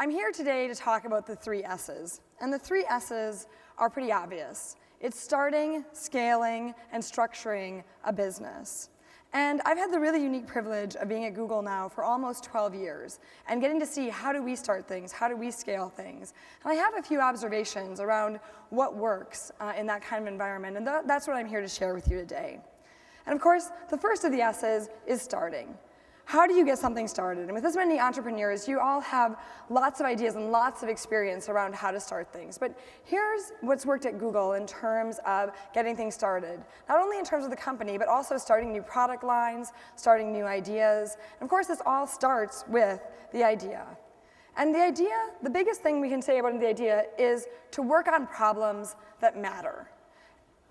I'm here today to talk about the 3 S's. And the 3 S's are pretty obvious. It's starting, scaling, and structuring a business. And I've had the really unique privilege of being at Google now for almost 12 years and getting to see how do we start things, how do we scale things. And I have a few observations around what works in that kind of environment, and that's what I'm here to share with you today. And of course, the first of the S's is starting. How do you get something started? And with this many entrepreneurs, you all have lots of ideas and lots of experience around how to start things. But here's what's worked at Google in terms of getting things started. Not only in terms of the company, but also starting new product lines, starting new ideas. And of course, this all starts with the idea. And the idea, the biggest thing we can say about the idea is to work on problems that matter.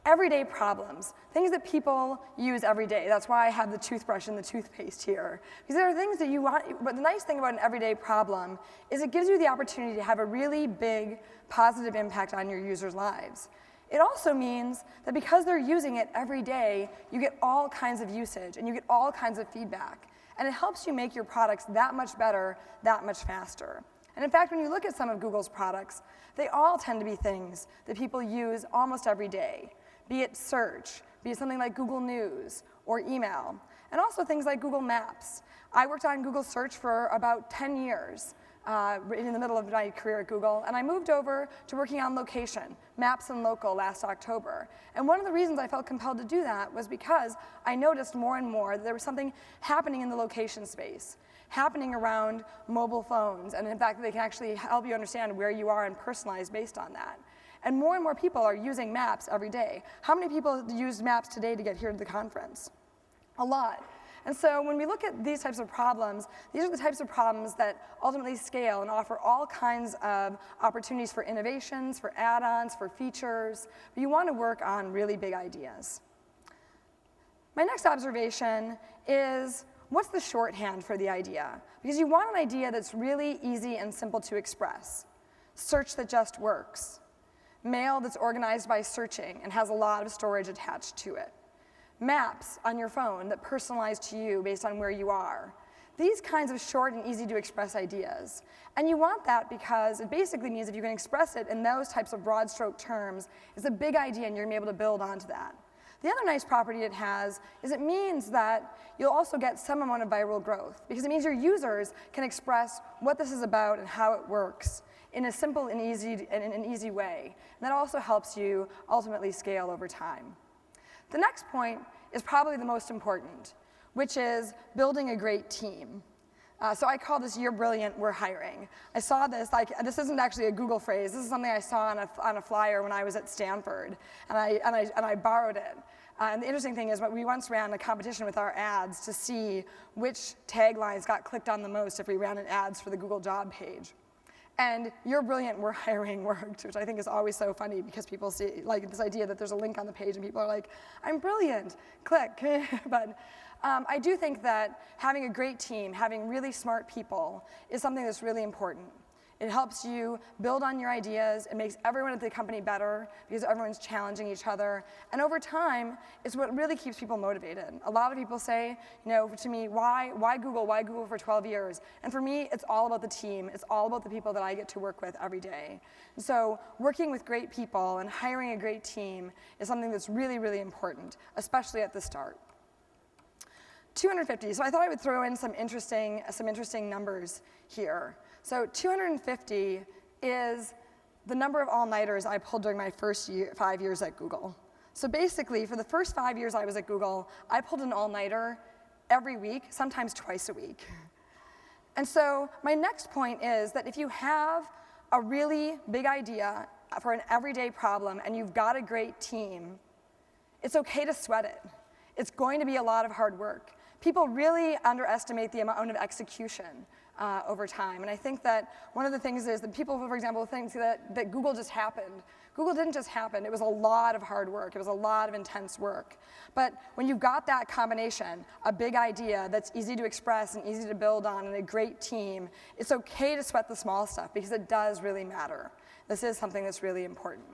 Everyday problems, things that people use every day. That's why I have the toothbrush and the toothpaste here. Because there are things that you want, but the nice thing about an everyday problem is it gives you the opportunity to have a really big positive impact on your users' lives. It also means that because they're using it every day, you get all kinds of usage and you get all kinds of feedback. And it helps you make your products that much better, that much faster. And in fact, when you look at some of Google's products, they all tend to be things that people use almost every day. Be it search, be it something like Google News or email, and also things like Google Maps. I worked on Google Search for about 10 years in the middle of my career at Google, and I moved over to working on location, Maps and Local last October. And one of the reasons I felt compelled to do that was because I noticed more and more that there was something happening in the location space, happening around mobile phones, and in fact, they can actually help you understand where you are and personalize based on that. And more people are using Maps every day. How many people used Maps today to get here to the conference? A lot. And so when we look at these types of problems, these are the types of problems that ultimately scale and offer all kinds of opportunities for innovations, for add-ons, for features. But you want to work on really big ideas. My next observation is, what's the shorthand for the idea? Because you want an idea that's really easy and simple to express. Search that just works. Mail that's organized by searching and has a lot of storage attached to it. Maps on your phone that personalize to you based on where you are. These kinds of short and easy to express ideas. And you want that because it basically means if you can express it in those types of broad stroke terms, it's a big idea and you're going to be able to build onto that. The other nice property it has is it means that you'll also get some amount of viral growth because it means your users can express what this is about and how it works in a simple and easy way. And that also helps you ultimately scale over time. The next point is probably the most important, which is building a great team. So I call this "You're brilliant, we're hiring." I saw this, this isn't actually a Google phrase, this is something I saw on a flyer when I was at Stanford, and I borrowed it. And the interesting thing is, we once ran a competition with our ads to see which taglines got clicked on the most if we ran an ads for the Google job page. And "You're brilliant, we're hiring" worked, which I think is always so funny because people see this idea that there's a link on the page and people are like, "I'm brilliant, click." But I do think that having a great team, having really smart people is something that's really important. It helps you build on your ideas. It makes everyone at the company better because everyone's challenging each other. And over time, it's what really keeps people motivated. A lot of people say, to me, why Google? Why Google for 12 years? And for me, it's all about the team. It's all about the people that I get to work with every day. And so working with great people and hiring a great team is something that's really, really important, especially at the start. 250. So I thought I would throw in some interesting numbers here. So 250 is the number of all-nighters I pulled during my first 5 years at Google. So basically, for the first 5 years I was at Google, I pulled an all-nighter every week, sometimes twice a week. And so my next point is that if you have a really big idea for an everyday problem and you've got a great team, it's okay to sweat it. It's going to be a lot of hard work. People really underestimate the amount of execution over time. And I think that one of the things is that people, for example, think that Google just happened. Google didn't just happen. It was a lot of hard work. It was a lot of intense work. But when you've got that combination, a big idea that's easy to express and easy to build on and a great team, it's okay to sweat the small stuff because it does really matter. This is something that's really important.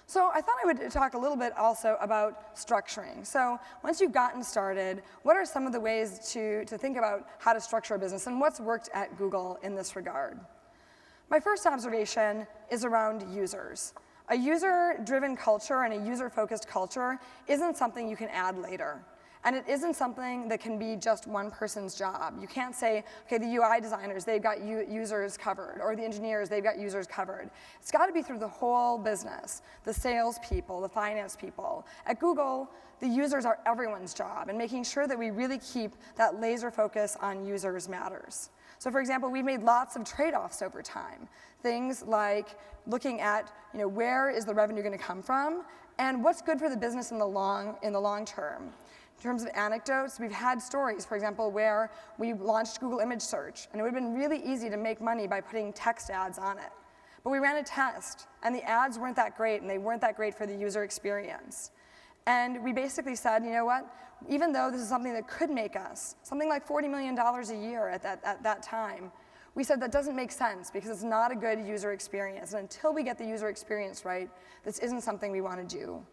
So I thought I would talk a little bit also about structuring. So once you've gotten started, what are some of the ways to think about how to structure a business and what's worked at Google in this regard? My first observation is around users. A user-driven culture and a user-focused culture isn't something you can add later. And it isn't something that can be just one person's job. You can't say, okay, the UI designers, they've got users covered, or the engineers, they've got users covered. It's got to be through the whole business, the sales people, the finance people. At Google, the users are everyone's job, and making sure that we really keep that laser focus on users matters. So for example, we've made lots of trade-offs over time. Things like looking at where is the revenue going to come from, and what's good for the business in the long term. In terms of anecdotes, we've had stories, for example, where we launched Google Image Search, and it would have been really easy to make money by putting text ads on it. But we ran a test, and the ads weren't that great, and they weren't that great for the user experience. And we basically said, you know what, even though this is something that could make us something like $40 million a year at that time, we said that doesn't make sense because it's not a good user experience. And until we get the user experience right, this isn't something we want to do.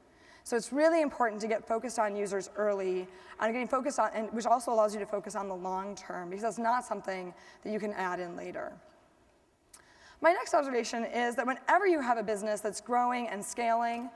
So it's really important to get focused on users early, and getting focused on, and which also allows you to focus on the long term, because that's not something that you can add in later. My next observation is that whenever you have a business that's growing and scaling,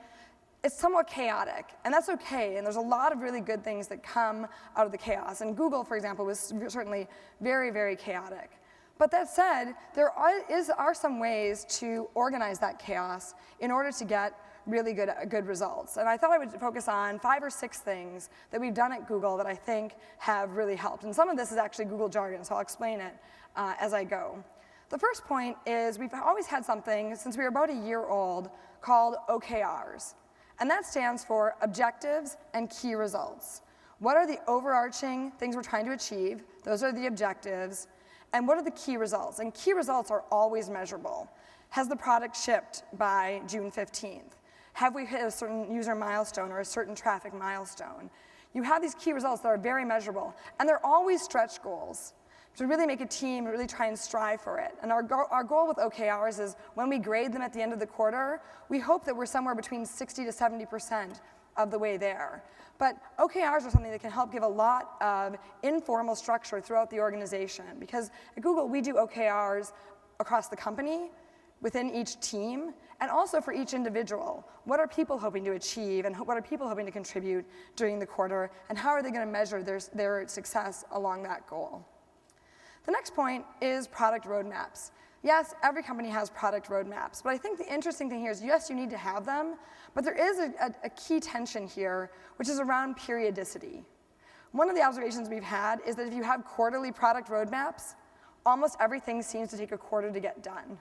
it's somewhat chaotic, and that's okay, and there's a lot of really good things that come out of the chaos. And Google, for example, was certainly very, very chaotic. But that said, there are some ways to organize that chaos in order to get really good results. And I thought I would focus on 5 or 6 things that we've done at Google that I think have really helped. And some of this is actually Google jargon, so I'll explain it as I go. The first point is we've always had something, since we were about a year old, called OKRs. And that stands for Objectives and Key Results. What are the overarching things we're trying to achieve? Those are the objectives. And what are the key results? And key results are always measurable. Has the product shipped by June 15th? Have we hit a certain user milestone or a certain traffic milestone? You have these key results that are very measurable, and they're always stretch goals. To really make a team, really try and strive for it. And our goal with OKRs is when we grade them at the end of the quarter, we hope that we're somewhere between 60 to 70% of the way there. But OKRs are something that can help give a lot of informal structure throughout the organization, because at Google, we do OKRs across the company, within each team, and also for each individual. What are people hoping to achieve, and what are people hoping to contribute during the quarter, and how are they going to measure their success along that goal? The next point is product roadmaps. Yes, every company has product roadmaps, but I think the interesting thing here is, yes, you need to have them, but there is a key tension here, which is around periodicity. One of the observations we've had is that if you have quarterly product roadmaps, almost everything seems to take a quarter to get done.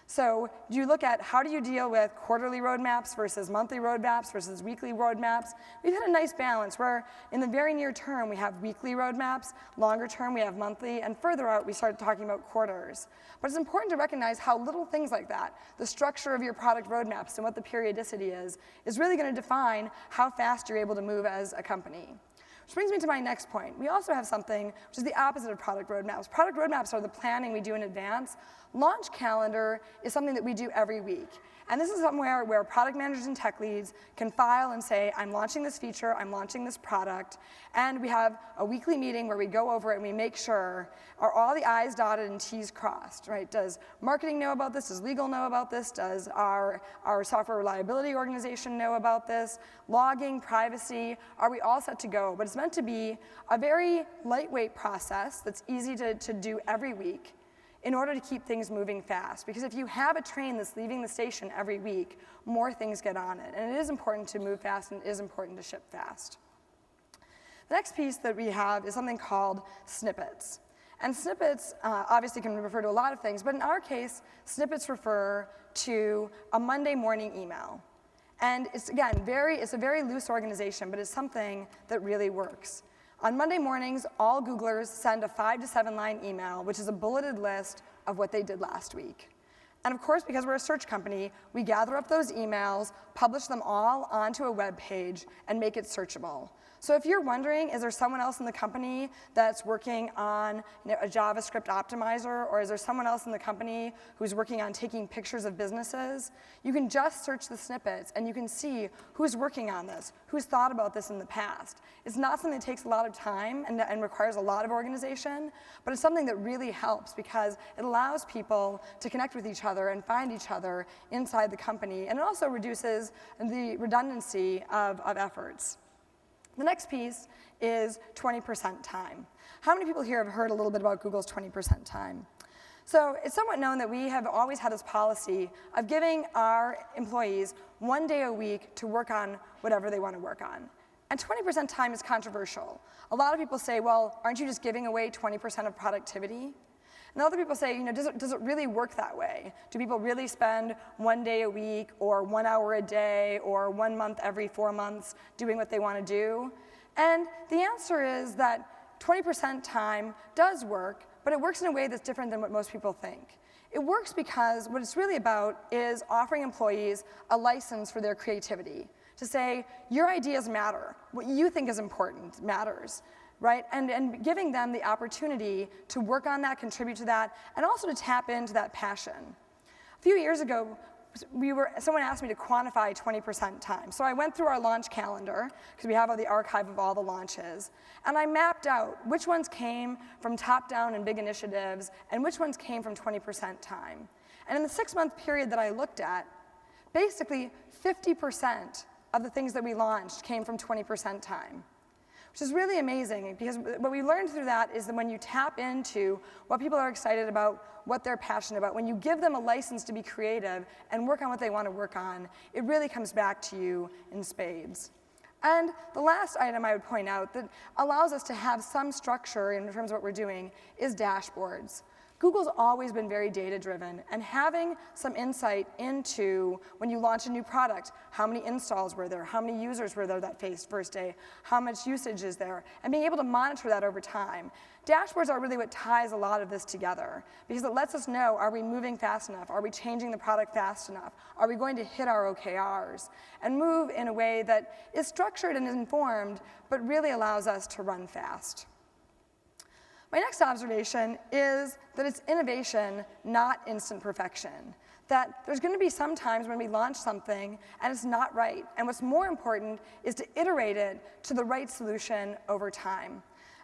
So you look at how do you deal with quarterly roadmaps versus monthly roadmaps versus weekly roadmaps. We've had a nice balance where in the very near term we have weekly roadmaps, longer term we have monthly, and further out we start talking about quarters. But it's important to recognize how little things like that, the structure of your product roadmaps and what the periodicity is really going to define how fast you're able to move as a company. Which brings me to my next point. We also have something which is the opposite of product roadmaps. Product roadmaps are the planning we do in advance. Launch calendar is something that we do every week. And this is somewhere where product managers and tech leads can file and say, I'm launching this feature, I'm launching this product, and we have a weekly meeting where we go over it and we make sure, are all the I's dotted and T's crossed, right? Does marketing know about this? Does legal know about this? Does our software reliability organization know about this? Logging, privacy, are we all set to go? But it's meant to be a very lightweight process that's easy to do every week, in order to keep things moving fast. Because if you have a train that's leaving the station every week, more things get on it. And it is important to move fast, and it is important to ship fast. The next piece that we have is something called Snippets. And Snippets obviously can refer to a lot of things, but in our case, Snippets refer to a Monday morning email. And it's, again, it's a very loose organization, but it's something that really works. On Monday mornings, all Googlers send a 5 to 7 line email, which is a bulleted list of what they did last week. And of course, because we're a search company, we gather up those emails, publish them all onto a web page, and make it searchable. So if you're wondering, is there someone else in the company that's working on a JavaScript optimizer, or is there someone else in the company who's working on taking pictures of businesses, you can just search the snippets and you can see who's working on this, who's thought about this in the past. It's not something that takes a lot of time and requires a lot of organization, but it's something that really helps because it allows people to connect with each other and find each other inside the company, and it also reduces the redundancy of efforts. The next piece is 20% time. How many people here have heard a little bit about Google's 20% time? So it's somewhat known that we have always had this policy of giving our employees 1 day a week to work on whatever they want to work on. And 20% time is controversial. A lot of people say, well, aren't you just giving away 20% of productivity? And other people say, does it really work that way? Do people really spend 1 day a week or 1 hour a day or 1 month every 4 months doing what they want to do? And the answer is that 20% time does work, but it works in a way that's different than what most people think. It works because what it's really about is offering employees a license for their creativity, to say, your ideas matter. What you think is important matters. Right? And giving them the opportunity to work on that, contribute to that, and also to tap into that passion. A few years ago, someone asked me to quantify 20% time. So I went through our launch calendar, because we have the archive of all the launches, and I mapped out which ones came from top-down and big initiatives, and which ones came from 20% time. And in the 6-month period that I looked at, basically 50% of the things that we launched came from 20% time. Which is really amazing, because what we learned through that is that when you tap into what people are excited about, what they're passionate about, when you give them a license to be creative and work on what they want to work on, it really comes back to you in spades. And the last item I would point out that allows us to have some structure in terms of what we're doing is dashboards. Google's always been very data-driven, and having some insight into when you launch a new product, how many installs were there, how many users were there that first day, how much usage is there, and being able to monitor that over time. Dashboards are really what ties a lot of this together, because it lets us know, are we moving fast enough, are we changing the product fast enough, are we going to hit our OKRs, and move in a way that is structured and informed, but really allows us to run fast. My next observation is that it's innovation, not instant perfection. That there's going to be some times when we launch something and it's not right. And what's more important is to iterate it to the right solution over time.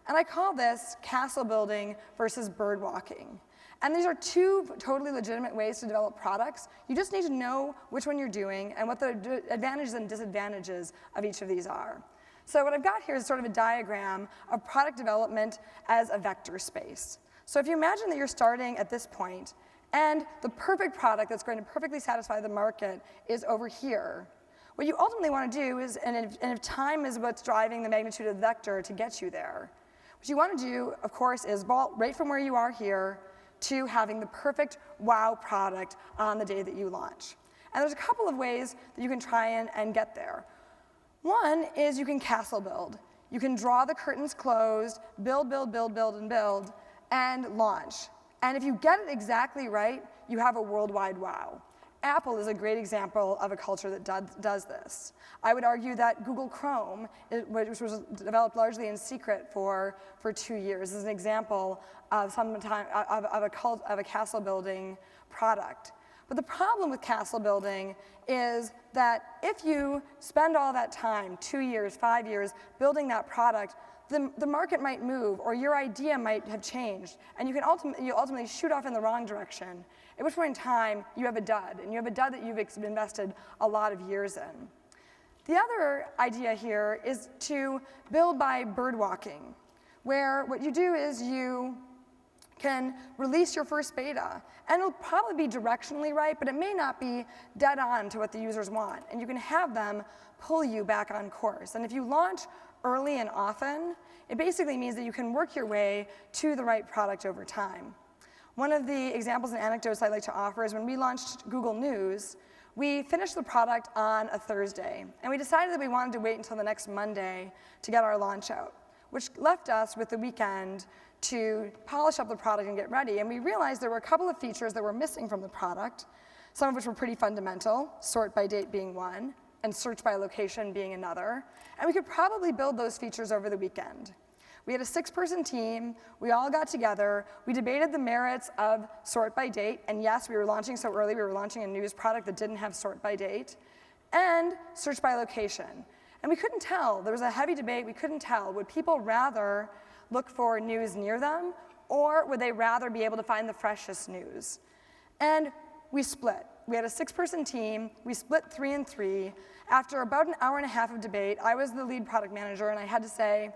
And I call this castle building versus bird walking. And these are two totally legitimate ways to develop products. You just need to know which one you're doing and what the advantages and disadvantages of each of these are. So what I've got here is sort of a diagram of product development as a vector space. So if you imagine that you're starting at this point, and the perfect product that's going to perfectly satisfy the market is over here, what you ultimately want to do is, and if time is what's driving the magnitude of the vector to get you there, what you want to do, of course, is vault right from where you are here to having the perfect wow product on the day that you launch. And there's a couple of ways that you can try and get there. One is you can castle build. You can draw the curtains closed, build, and launch. And if you get it exactly right, you have a worldwide wow. Apple is a great example of a culture that does this. I would argue that Google Chrome, which was developed largely in secret for 2 years, is an example of a castle building product. But the problem with castle building is that if you spend all that time, 2 years, 5 years, building that product, the market might move, or your idea might have changed, and you ultimately shoot off in the wrong direction, at which point in time you have a dud, and you have a dud that you've invested a lot of years in. The other idea here is to build by bird walking, where what you do is you can release your first beta, and it'll probably be directionally right, but it may not be dead on to what the users want, and you can have them pull you back on course. And if you launch early and often, it basically means that you can work your way to the right product over time. One of the examples and anecdotes I like to offer is when we launched Google News, we finished the product on a Thursday, and we decided that we wanted to wait until the next Monday to get our launch out, which left us with the weekend to polish up the product and get ready. And we realized there were a couple of features that were missing from the product, some of which were pretty fundamental, sort by date being one. and search by location being another. And we could probably build those features over the weekend. We had a 6-person team. We all got together. We debated the merits of sort by date. And yes, we were launching so early. We were launching a news product that didn't have sort by date. And search by location. And we couldn't tell. There was a heavy debate. We couldn't tell. Would people rather look for news near them, or would they rather be able to find the freshest news? And we split. We had a 6-person team. We split 3 and 3. After about an hour and a half of debate, I was the lead product manager, and I had to say,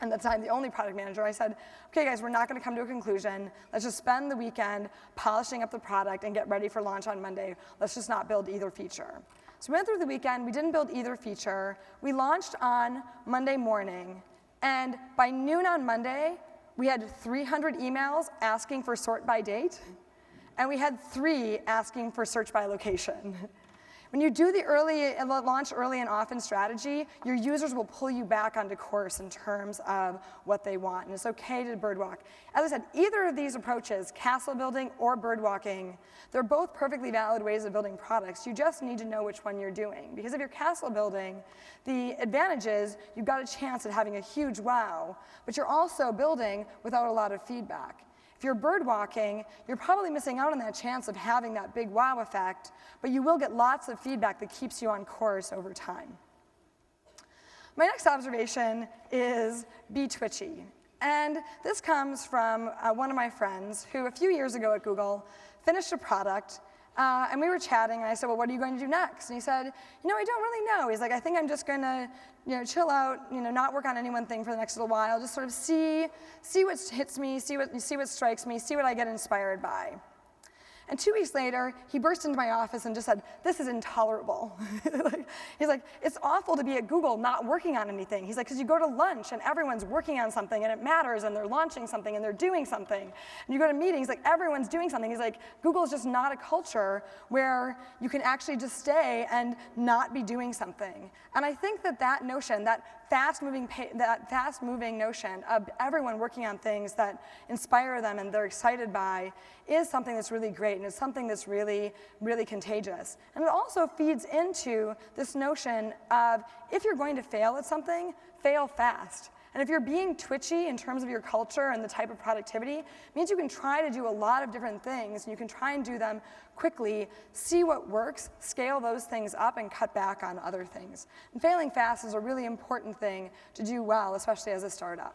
and at the time the only product manager, I said, okay guys, we're not going to come to a conclusion. Let's just spend the weekend polishing up the product and get ready for launch on Monday. Let's just not build either feature. So we went through the weekend. We didn't build either feature. We launched on Monday morning. And by noon on Monday, we had 300 emails asking for sort by date. And we had 3 asking for search by location. When you do the launch early and often strategy, your users will pull you back onto course in terms of what they want. And it's okay to birdwalk. As I said, either of these approaches, castle building or birdwalking, they're both perfectly valid ways of building products. You just need to know which one you're doing. Because if you're castle building, the advantage is you've got a chance at having a huge wow, but you're also building without a lot of feedback. If you're birdwalking, you're probably missing out on that chance of having that big wow effect, but you will get lots of feedback that keeps you on course over time. My next observation is be twitchy. And this comes from one of my friends who a few years ago at Google finished a product, and we were chatting, and I said, well, what are you going to do next? And he said, I don't really know. He's like, I think I'm just going to chill out, not work on any one thing for the next little while, just sort of see what hits me, see what strikes me, see what I get inspired by. And 2 weeks later, he burst into my office and just said, this is intolerable. He's like, it's awful to be at Google not working on anything. He's like, because you go to lunch and everyone's working on something and it matters and they're launching something and they're doing something. And you go to meetings, like everyone's doing something. He's like, Google is just not a culture where you can actually just stay and not be doing something. And I think that notion, that fast-moving notion of everyone working on things that inspire them and they're excited by is something that's really great, and it's something that's really, really contagious. And it also feeds into this notion of if you're going to fail at something, fail fast. And if you're being twitchy in terms of your culture and the type of productivity, it means you can try to do a lot of different things, and you can try and do them quickly, see what works, scale those things up, and cut back on other things. And failing fast is a really important thing to do well, especially as a startup.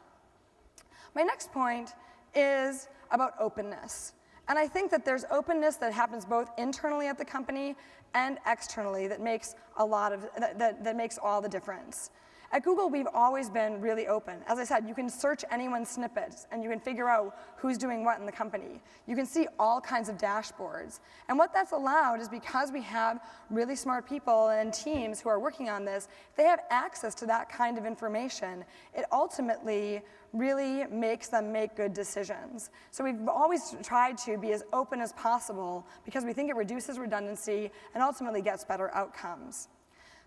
My next point is about openness. And I think that there's openness that happens both internally at the company and externally that makes that makes all the difference. At Google, we've always been really open. As I said, you can search anyone's snippets, and you can figure out who's doing what in the company. You can see all kinds of dashboards. And what that's allowed is because we have really smart people and teams who are working on this, they have access to that kind of information. It ultimately really makes them make good decisions. So we've always tried to be as open as possible because we think it reduces redundancy and ultimately gets better outcomes.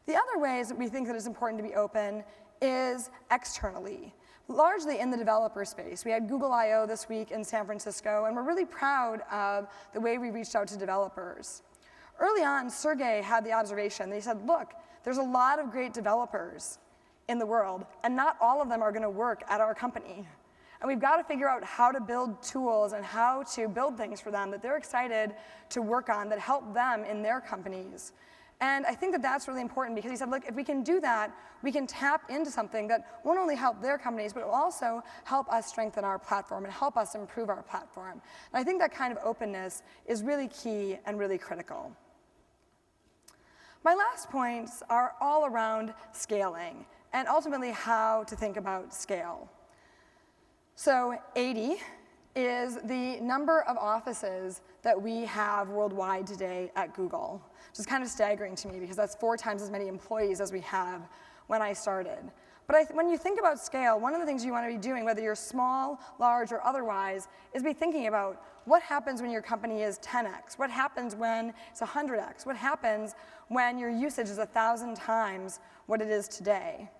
The other ways that we think that it's important to be open is externally, largely in the developer space. We had Google I/O this week in San Francisco, and we're really proud of the way we reached out to developers. Early on, Sergey had the observation that he said, look, there's a lot of great developers in the world, and not all of them are going to work at our company. And we've got to figure out how to build tools and how to build things for them that they're excited to work on that help them in their companies. And I think that that's really important because he said, look, if we can do that, we can tap into something that won't only help their companies, but will also help us strengthen our platform and help us improve our platform. And I think that kind of openness is really key and really critical. My last points are all around scaling and ultimately how to think about scale. So 80 is the number of offices that we have worldwide today at Google, which is kind of staggering to me because that's 4 times as many employees as we have when I started. But when you think about scale, one of the things you want to be doing, whether you're small, large, or otherwise, is be thinking about what happens when your company is 10x? What happens when it's 100x? What happens when your usage is 1,000 times what it is today?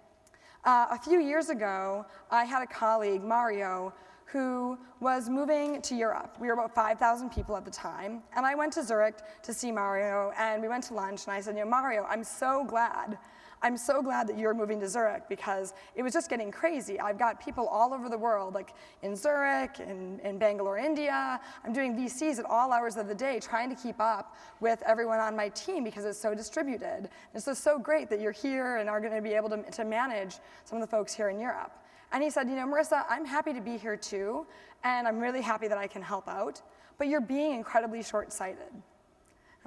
A few years ago, I had a colleague, Mario, who was moving to Europe. We were about 5,000 people at the time, and I went to Zurich to see Mario, and we went to lunch, and I said, Mario, I'm so glad that you're moving to Zurich, because it was just getting crazy. I've got people all over the world, like in Zurich, in Bangalore, India. I'm doing VCs at all hours of the day, trying to keep up with everyone on my team because it's so distributed. It's just so great that you're here and are going to be able to manage some of the folks here in Europe. And he said, Marissa, I'm happy to be here too, and I'm really happy that I can help out, but you're being incredibly short-sighted. And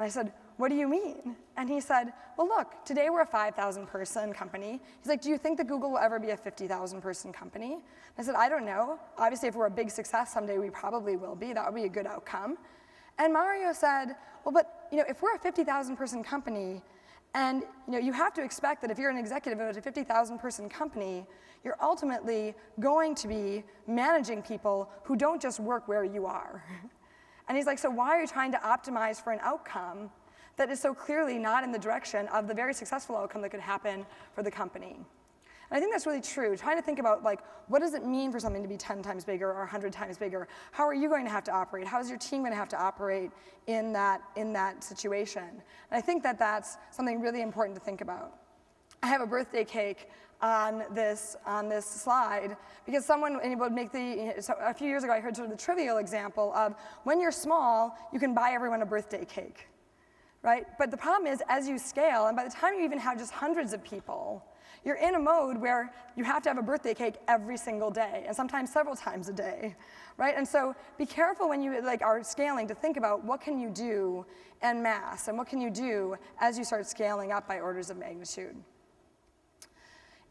I said, what do you mean? And he said, well, look, today we're a 5,000 person company. He's like, do you think that Google will ever be a 50,000 person company? And I said, I don't know. Obviously, if we're a big success someday, we probably will be. That would be a good outcome. And Mario said, well, but if we're a 50,000 person company, and you have to expect that if you're an executive of a 50,000 person company, you're ultimately going to be managing people who don't just work where you are. And he's like, so why are you trying to optimize for an outcome that is so clearly not in the direction of the very successful outcome that could happen for the company? And I think that's really true. Trying to think about, what does it mean for something to be 10 times bigger or 100 times bigger? How are you going to have to operate? How is your team going to have to operate in that situation? And I think that that's something really important to think about. I have a birthday cake on this slide because someone would make so a few years ago I heard sort of the trivial example of when you're small, you can buy everyone a birthday cake, right? But the problem is as you scale, and by the time you even have just hundreds of people, you're in a mode where you have to have a birthday cake every single day, and sometimes several times a day, right? And so be careful when you are scaling to think about what can you do en masse, and what can you do as you start scaling up by orders of magnitude.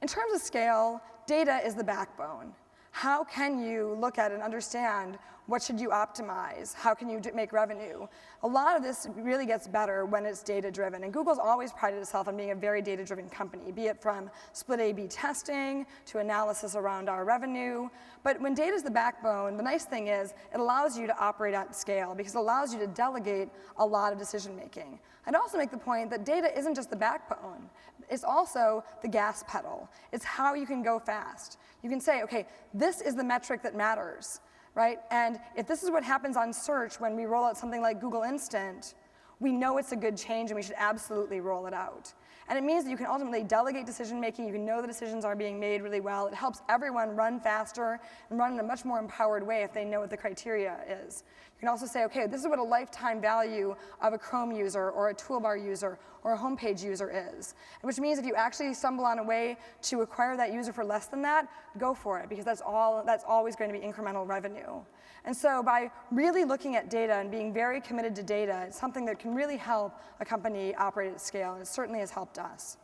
In terms of scale, data is the backbone. How can you look at and understand what should you optimize? How can you make revenue? A lot of this really gets better when it's data-driven, and Google's always prided itself on being a very data-driven company, be it from split A/B testing to analysis around our revenue. But when data is the backbone, the nice thing is it allows you to operate at scale because it allows you to delegate a lot of decision-making. I'd also make the point that data isn't just the backbone. It's also the gas pedal. It's how you can go fast. You can say, okay, this is the metric that matters, right? And if this is what happens on search when we roll out something like Google Instant, we know it's a good change and we should absolutely roll it out. And it means that you can ultimately delegate decision making, you can know the decisions are being made really well. It helps everyone run faster and run in a much more empowered way if they know what the criteria is. You can also say, okay, this is what a lifetime value of a Chrome user or a toolbar user or a homepage user is. Which means if you actually stumble on a way to acquire that user for less than that, go for it, because that's always going to be incremental revenue. And so by really looking at data and being very committed to data, it's something that can really help a company operate at scale, and it certainly has helped us.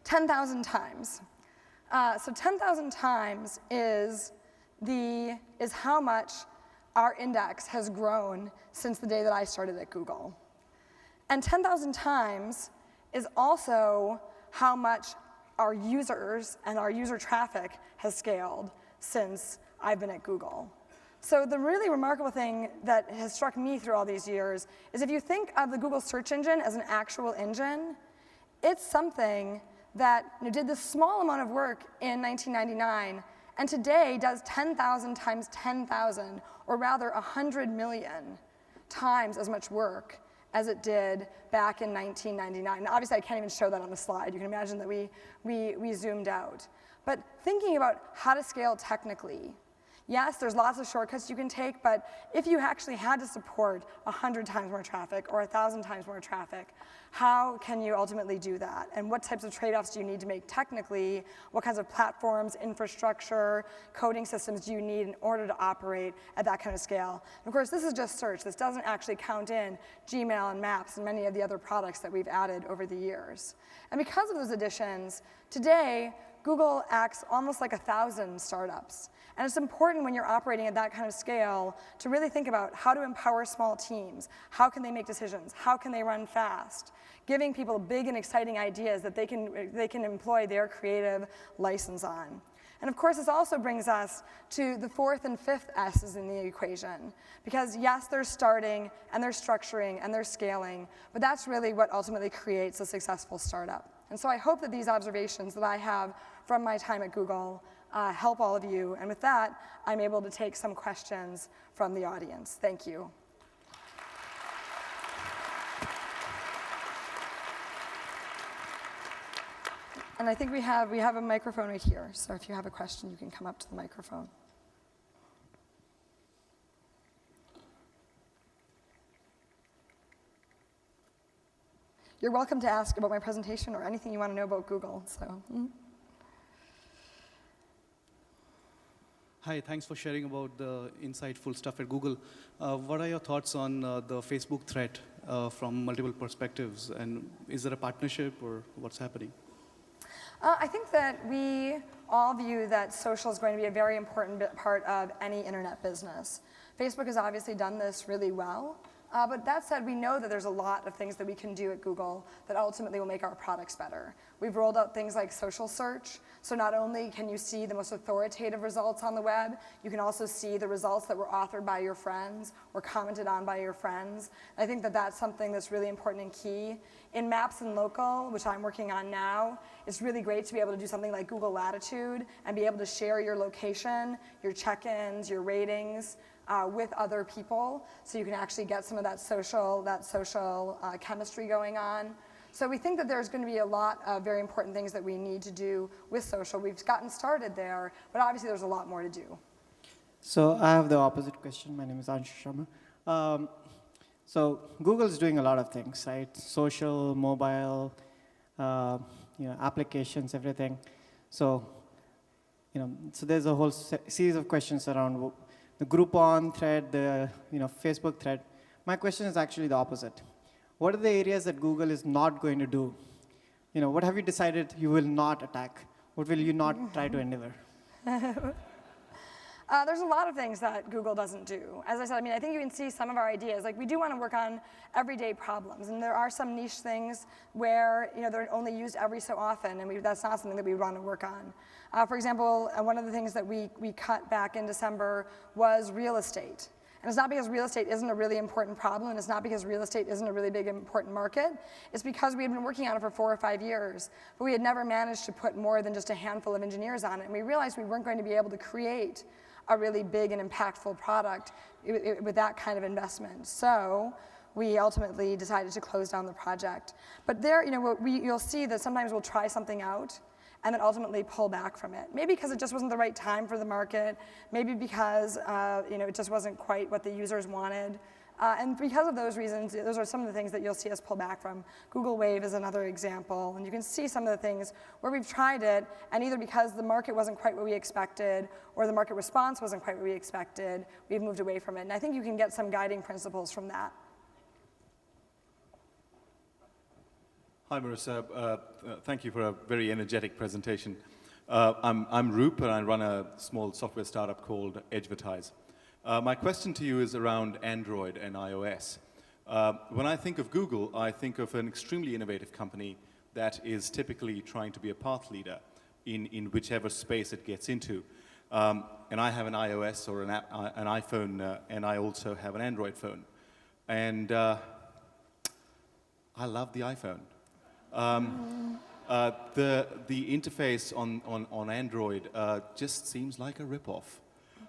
10,000 times. So 10,000 times is how much our index has grown since the day that I started at Google. And 10,000 times is also how much our users and our user traffic has scaled since I've been at Google. So the really remarkable thing that has struck me through all these years is if you think of the Google search engine as an actual engine, it's something that did this small amount of work in 1999 and today does 10,000 times 10,000, or rather 100 million times as much work as it did back in 1999. Now, obviously, I can't even show that on the slide. You can imagine that we zoomed out. But thinking about how to scale technically, yes, there's lots of shortcuts you can take, but if you actually had to support 100 times more traffic or 1,000 times more traffic, how can you ultimately do that? And what types of trade-offs do you need to make technically? What kinds of platforms, infrastructure, coding systems do you need in order to operate at that kind of scale? And of course, this is just search. This doesn't actually count in Gmail and Maps and many of the other products that we've added over the years. And because of those additions, today, Google acts almost like 1,000 startups. And it's important when you're operating at that kind of scale to really think about how to empower small teams. How can they make decisions? How can they run fast? Giving people big and exciting ideas that they can employ their creative license on. And of course, this also brings us to the fourth and fifth S's in the equation. Because yes, they're starting, and they're structuring, and they're scaling, but that's really what ultimately creates a successful startup. And so I hope that these observations that I have from my time at Google help all of you. And with that, I'm able to take some questions from the audience. Thank you. And I think we have a microphone right here. So if you have a question, you can come up to the microphone. You're welcome to ask about my presentation or anything you want to know about Google. So. Hi, thanks for sharing about the insightful stuff at Google. What are your thoughts on the Facebook threat from multiple perspectives? And is there a partnership or what's happening? I think that we all view that social is going to be a very important part of any internet business. Facebook has obviously done this really well. But that said, we know that there's a lot of things that we can do at Google that ultimately will make our products better. We've rolled out things like social search. So not only can you see the most authoritative results on the web, you can also see the results that were authored by your friends or commented on by your friends. I think that that's something that's really important and key. In Maps and Local, which I'm working on now, it's really great to be able to do something like Google Latitude and be able to share your location, your check-ins, your ratings, with other people, so you can actually get some of that social chemistry going on. So we think that there's going to be a lot of very important things that we need to do with social. We've gotten started there, but obviously there's a lot more to do. So I have the opposite question. My name is Anshu Sharma. So Google's doing a lot of things, right? Social, mobile, applications, everything. So, so there's a whole series of questions around the Groupon thread, the Facebook thread. My question is actually the opposite. What are the areas that Google is not going to do? What have you decided you will not attack? What will you not try to endeavor? There's a lot of things that Google doesn't do. As I said, I think you can see some of our ideas. Like, we do want to work on everyday problems, and there are some niche things where they're only used every so often, and that's not something that we want to work on. For example, one of the things that we cut back in December was real estate. And it's not because real estate isn't a really important problem, and it's not because real estate isn't a really big important market. It's because we had been working on it for 4 or 5 years, but we had never managed to put more than just a handful of engineers on it, and we realized we weren't going to be able to create a really big and impactful product with that kind of investment. So we ultimately decided to close down the project. But there, you'll see that sometimes we'll try something out and then ultimately pull back from it. Maybe because it just wasn't the right time for the market, maybe because it just wasn't quite what the users wanted. And because of those reasons, those are some of the things that you'll see us pull back from. Google Wave is another example, and you can see some of the things where we've tried it, and either because the market wasn't quite what we expected, or the market response wasn't quite what we expected, we've moved away from it. And I think you can get some guiding principles from that. Hi, Marissa. Thank you for a very energetic presentation. I'm Roop, and I run a small software startup called Edgevertise. My question to you is around Android and iOS. When I think of Google, I think of an extremely innovative company that is typically trying to be a path leader in whichever space it gets into. And I have an iOS or an iPhone, and I also have an Android phone. And I love the iPhone. The interface on Android just seems like a ripoff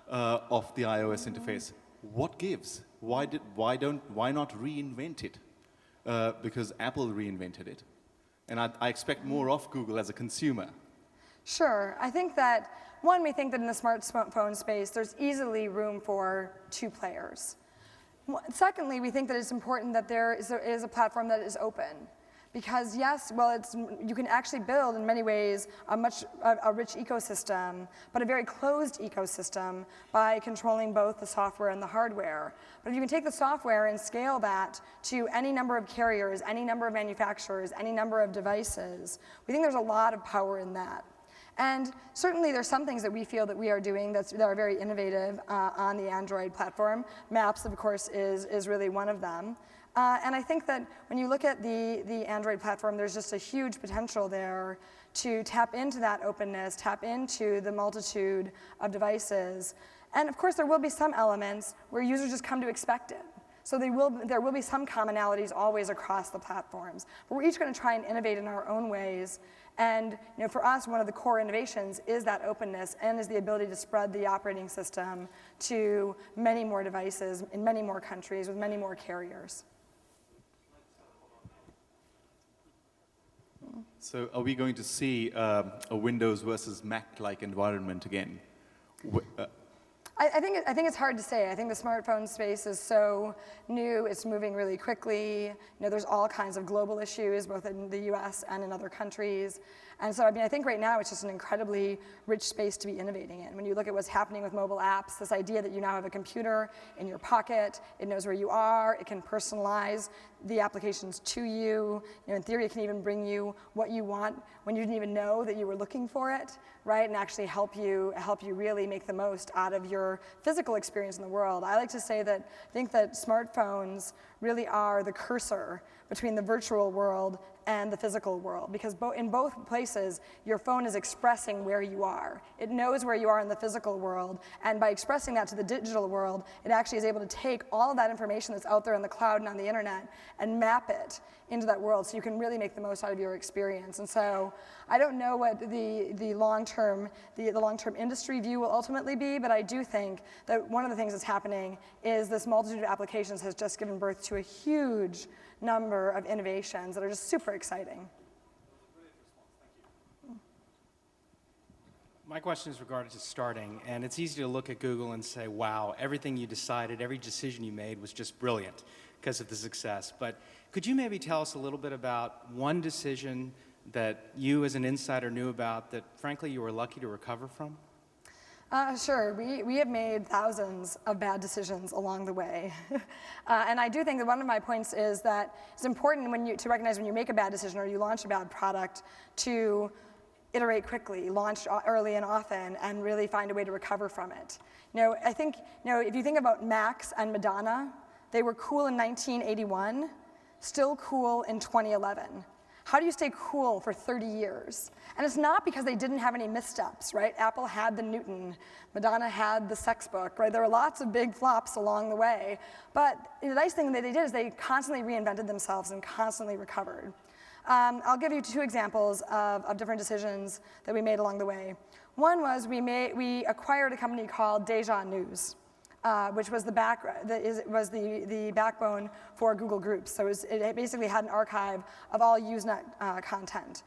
of the iOS interface. What gives? Why not reinvent it? Because Apple reinvented it, and I expect more of Google as a consumer. Sure. I think that, one, we think that in the smartphone space, there's easily room for 2 players. Secondly, we think that it's important that there is a platform that is open. Because yes, well, you can actually build in many ways a rich ecosystem, but a very closed ecosystem by controlling both the software and the hardware. But if you can take the software and scale that to any number of carriers, any number of manufacturers, any number of devices, we think there's a lot of power in that. And certainly there's some things that we feel that we are doing that are very innovative on the Android platform. Maps, of course, is really one of them. And I think that when you look at the Android platform, there's just a huge potential there to tap into that openness, tap into the multitude of devices. And of course, there will be some elements where users just come to expect it. So there will be some commonalities always across the platforms. But we're each going to try and innovate in our own ways And for us, one of the core innovations is that openness and is the ability to spread the operating system to many more devices in many more countries with many more carriers. So are we going to see a Windows versus Mac-like environment again? I think it's hard to say. I think the smartphone space is so new. It's moving really quickly. There's all kinds of global issues, both in the US and in other countries. And so, I think right now it's just an incredibly rich space to be innovating in. When you look at what's happening with mobile apps, this idea that you now have a computer in your pocket, it knows where you are, it can personalize the applications to you. In theory, it can even bring you what you want when you didn't even know that you were looking for it, right? And actually help you really make the most out of your physical experience in the world. I like to say that I think that smartphones really are the cursor between the virtual world and the physical world, because in both places, your phone is expressing where you are. It knows where you are in the physical world, and by expressing that to the digital world, it actually is able to take all of that information that's out there in the cloud and on the internet and map it into that world so you can really make the most out of your experience. And so I don't know what the long-term industry view will ultimately be, but I do think that one of the things that's happening is this multitude of applications has just given birth to a huge number of innovations that are just super exciting. My question is regarding to starting, and it's easy to look at Google and say, wow, everything you decided, every decision you made was just brilliant because of the success. But could you maybe tell us a little bit about one decision that you as an insider knew about that, frankly, you were lucky to recover from? Sure. We have made thousands of bad decisions along the way. And I do think that one of my points is that it's important to recognize when you make a bad decision or you launch a bad product to iterate quickly, launch early and often, and really find a way to recover from it. I think, if you think about Max and Madonna, they were cool in 1981, still cool in 2011. How do you stay cool for 30 years? And it's not because they didn't have any missteps, right? Apple had the Newton, Madonna had the sex book, right? There were lots of big flops along the way. But the nice thing that they did is they constantly reinvented themselves and constantly recovered. I'll give you two examples of different decisions that we made along the way. One was we acquired a company called Deja News, which was the backbone for Google Groups. So it basically had an archive of all Usenet content.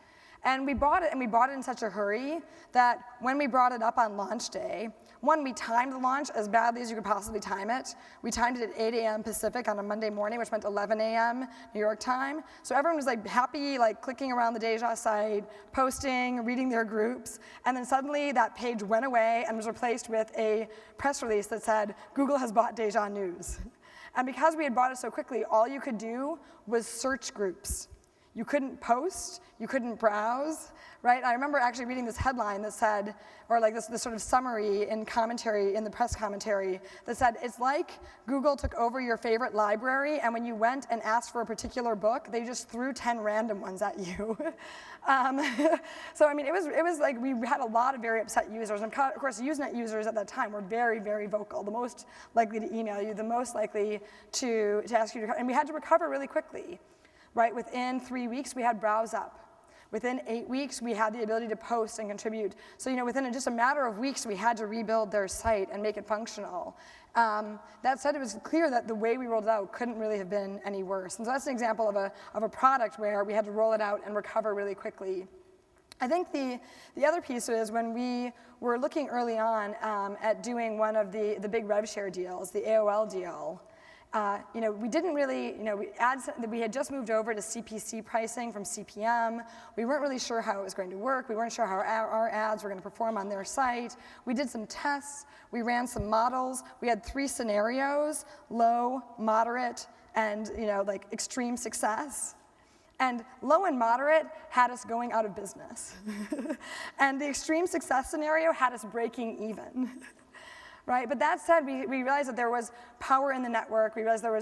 And we bought it in such a hurry that when we brought it up on launch day, one, we timed the launch as badly as you could possibly time it. We timed it at 8 a.m. Pacific on a Monday morning, which meant 11 a.m. New York time. So everyone was happy, clicking around the Deja site, posting, reading their groups, and then suddenly that page went away and was replaced with a press release that said, Google has bought Deja News. And because we had bought it so quickly, all you could do was search groups. You couldn't post, you couldn't browse, right? I remember actually reading this headline that said, or this sort of summary in commentary, in the press commentary, that said, it's like Google took over your favorite library, and when you went and asked for a particular book, they just threw 10 random ones at you. So it was like we had a lot of very upset users, and of course, Usenet users at that time were very, very vocal, the most likely to email you, the most likely to ask you to, and we had to recover really quickly. Right, within 3 weeks, we had browse up. Within 8 weeks, we had the ability to post and contribute. So, within just a matter of weeks, we had to rebuild their site and make it functional. That said, it was clear that the way we rolled it out couldn't really have been any worse. And so that's an example of a product where we had to roll it out and recover really quickly. I think the other piece is when we were looking early on at doing one of the big rev share deals, the AOL deal. We didn't really, we had just moved over to CPC pricing from CPM. We weren't really sure how it was going to work. We weren't sure how our ads were going to perform on their site. We did some tests. We ran some models. We had 3 scenarios: low, moderate, and extreme success. And low and moderate had us going out of business. And the extreme success scenario had us breaking even. Right? But that said, we realized that there was power in the network. We realized there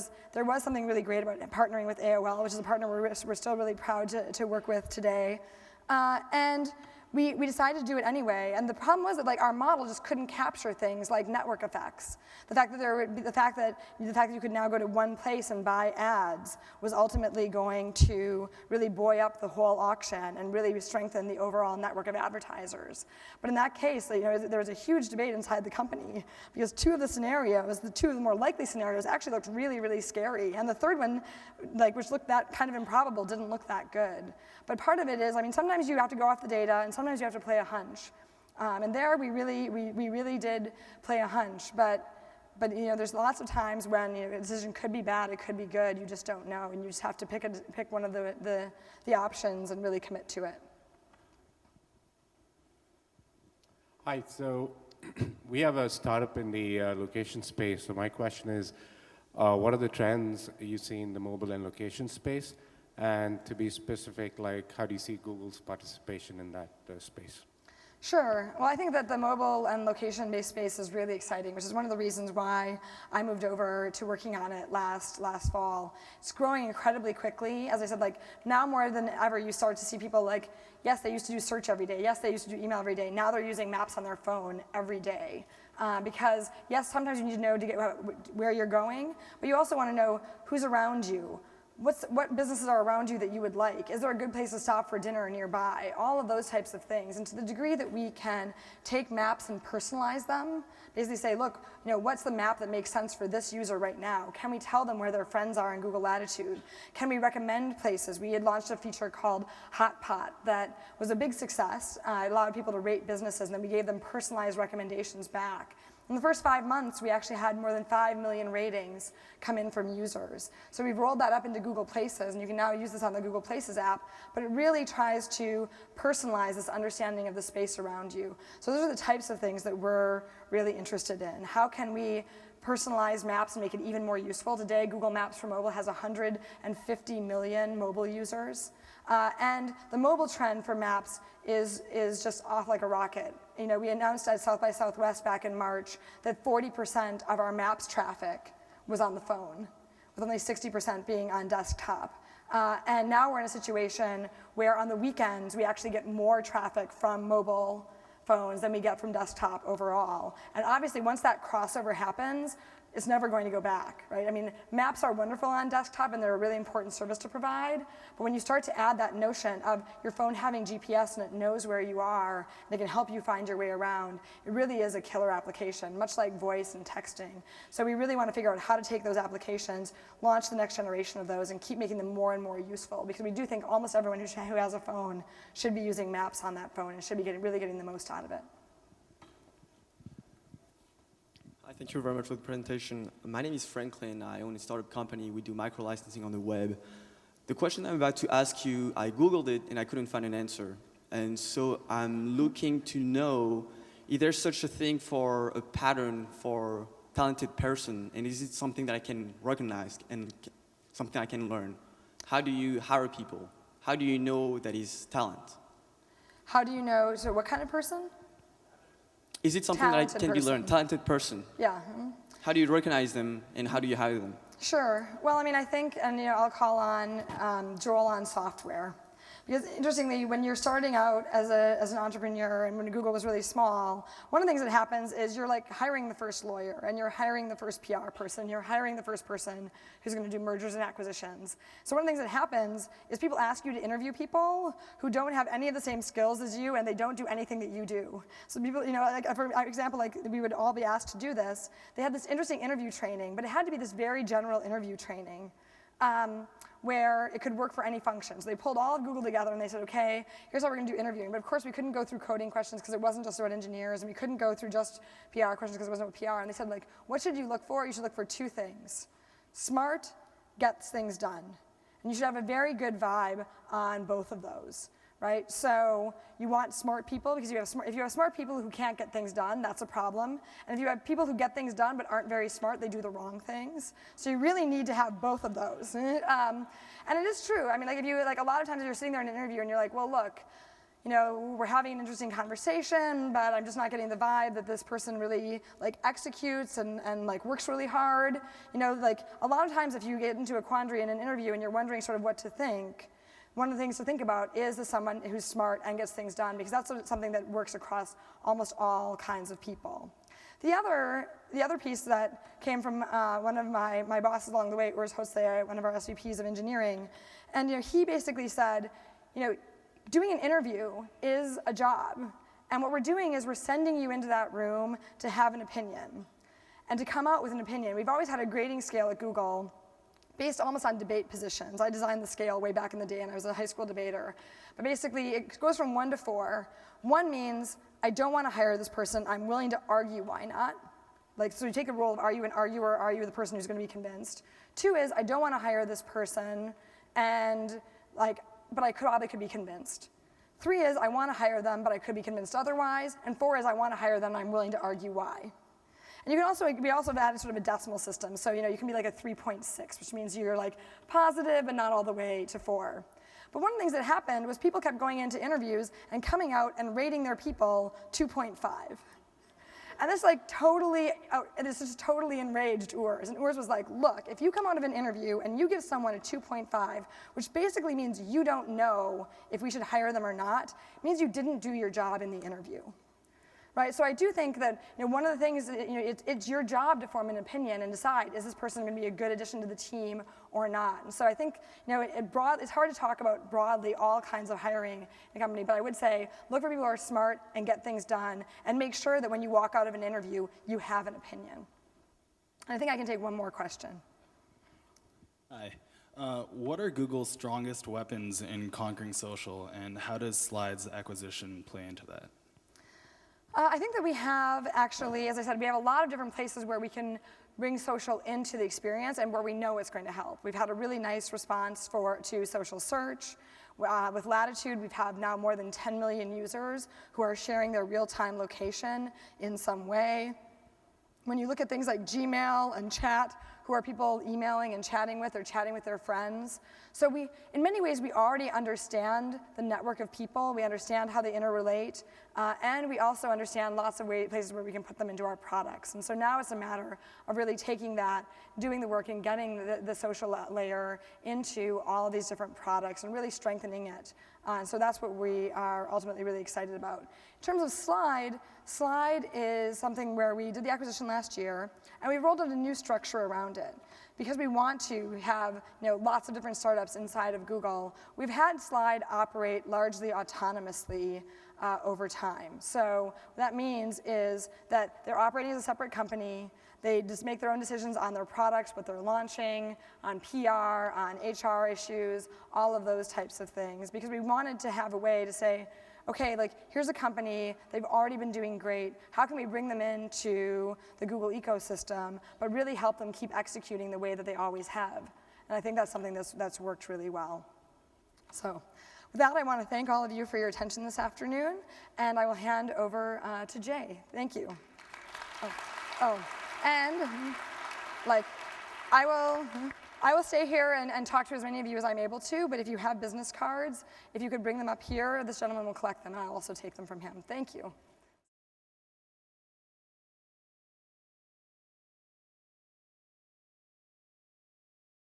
was something really great about partnering with AOL, which is a partner we're still really proud to work with today. And we decided to do it anyway, and the problem was that like our model just couldn't capture things like network effects. The fact that you could now go to one place and buy ads was ultimately going to really buoy up the whole auction and really strengthen the overall network of advertisers. But in that case, there was a huge debate inside the company because two of the more likely scenarios actually looked really, really scary, and the third one, which looked that kind of improbable, didn't look that good. But part of it is, sometimes you have to go off the data, and sometimes you have to play a hunch. And there, we really did play a hunch. But there's lots of times when a decision could be bad, it could be good. You just don't know, and you just have to pick one of the options and really commit to it. Hi. So we have a startup in the location space. So my question is, what are the trends you see in the mobile and location space? And to be specific, how do you see Google's participation in that space? Sure. Well, I think that the mobile and location-based space is really exciting, which is one of the reasons why I moved over to working on it last fall. It's growing incredibly quickly. As I said, now more than ever, you start to see people yes, they used to do search every day. Yes, they used to do email every day. Now they're using maps on their phone every day. Because, yes, sometimes you need to know to get where you're going, but you also want to know who's around you. What businesses are around you that you would like? Is there a good place to stop for dinner nearby? All of those types of things. And to the degree that we can take maps and personalize them, basically say, look, what's the map that makes sense for this user right now? Can we tell them where their friends are in Google Latitude? Can we recommend places? We had launched a feature called Hotpot that was a big success. It allowed people to rate businesses, and then we gave them personalized recommendations back. In the first 5 months, we actually had more than 5 million ratings come in from users. So we've rolled that up into Google Places, and you can now use this on the Google Places app, but it really tries to personalize this understanding of the space around you. So those are the types of things that we're really interested in. How can we personalize maps and make it even more useful? Today, Google Maps for mobile has 150 million mobile users. And the mobile trend for maps is just off like a rocket. We announced at South by Southwest back in March that 40% of our maps traffic was on the phone, with only 60% being on desktop. And now we're in a situation where on the weekends we actually get more traffic from mobile phones than we get from desktop overall. And obviously once that crossover happens, it's never going to go back, right? Maps are wonderful on desktop and they're a really important service to provide, but when you start to add that notion of your phone having GPS and it knows where you are, and it can help you find your way around, it really is a killer application, much like voice and texting. So we really want to figure out how to take those applications, launch the next generation of those, and keep making them more and more useful, because we do think almost everyone who has a phone should be using maps on that phone and should be really getting the most out of it. Hi, thank you very much for the presentation. My name is Franklin. I own a startup company. We do micro-licensing on the web. The question I'm about to ask you, I Googled it and I couldn't find an answer. And so I'm looking to know if there's such a thing for a pattern for talented person, and is it something that I can recognize and something I can learn? How do you hire people? How do you know that is talent? How do you know, so what kind of person? Is it something that can be learned? Talented person. Yeah. How do you recognize them and how do you hire them? Sure. Well, I think, and I'll call on Joel on software. Because interestingly, when you're starting out as an entrepreneur and when Google was really small, one of the things that happens is you're hiring the first lawyer and you're hiring the first PR person, you're hiring the first person who's going to do mergers and acquisitions. So one of the things that happens is people ask you to interview people who don't have any of the same skills as you and they don't do anything that you do. So people, for example, we would all be asked to do this. They had this interesting interview training, but it had to be this very general interview training. Where it could work for any function. So they pulled all of Google together and they said, okay, here's how we're going to do interviewing. But of course, we couldn't go through coding questions because it wasn't just about engineers, and we couldn't go through just PR questions because it wasn't about PR. And they said, what should you look for? You should look for 2 things. Smart, gets things done. And you should have a very good vibe on both of those. Right? So you want smart people because if you have smart people who can't get things done, that's a problem. And if you have people who get things done but aren't very smart, they do the wrong things. So you really need to have both of those. And it is true. If you a lot of times you're sitting there in an interview and you're like, well, look, we're having an interesting conversation, but I'm just not getting the vibe that this person really executes and works really hard. A lot of times if you get into a quandary in an interview and you're wondering sort of what to think, one of the things to think about is someone who's smart and gets things done, because that's something that works across almost all kinds of people. The other piece that came from one of my bosses along the way, Urs Hosea, one of our SVPs of engineering, and he basically said, doing an interview is a job, and what we're doing is we're sending you into that room to have an opinion and to come out with an opinion. We've always had a grading scale at Google based almost on debate positions. I designed the scale way back in the day, and I was a high school debater. But basically, it goes from 1 to 4. 1 means I don't want to hire this person. I'm willing to argue why not. So you take a role of are you an arguer, are you the person who's going to be convinced? 2 is I don't want to hire this person, but I probably could be convinced. 3 is I want to hire them, but I could be convinced otherwise. And 4 is I want to hire them, and I'm willing to argue why. And we also have added sort of a decimal system. So you can be like a 3.6, which means you're positive, but not all the way to 4. But one of the things that happened was people kept going into interviews and coming out and rating their people 2.5. And this just totally enraged Urs. And Urs was like, look, if you come out of an interview and you give someone a 2.5, which basically means you don't know if we should hire them or not, it means you didn't do your job in the interview. Right? So I do think that one of the things, it's your job to form an opinion and decide, is this person going to be a good addition to the team or not? And so I think it's hard to talk about broadly all kinds of hiring in a company, but I would say look for people who are smart and get things done, and make sure that when you walk out of an interview, you have an opinion. And I think I can take one more question. Hi. What are Google's strongest weapons in conquering social, and how does Slides acquisition play into that? I think that we have actually, as I said, we have a lot of different places where we can bring social into the experience and where we know it's going to help. We've had a really nice response to social search. With Latitude, we've had now more than 10 million users who are sharing their real-time location in some way. When you look at things like Gmail and chat, who are people emailing and chatting with or chatting with their friends? So in many ways, we already understand the network of people. We understand how they interrelate. And we also understand lots of places where we can put them into our products. And so now it's a matter of really taking that, doing the work, and getting the social layer into all of these different products and really strengthening it. So that's what we are ultimately really excited about. In terms of Slide is something where we did the acquisition last year, and we rolled out a new structure around it. Because we want to have lots of different startups inside of Google, we've had Slide operate largely autonomously over time. So what that means is that they're operating as a separate company. They just make their own decisions on their products, what they're launching, on PR, on HR issues, all of those types of things. Because we wanted to have a way to say, okay, here's a company, they've already been doing great. How can we bring them into the Google ecosystem, but really help them keep executing the way that they always have? And I think that's something that's worked really well. So with that, I want to thank all of you for your attention this afternoon, and I will hand over to Jay. Thank you. And I will stay here and talk to as many of you as I'm able to, but if you have business cards, if you could bring them up here, this gentleman will collect them, and I'll also take them from him. Thank you.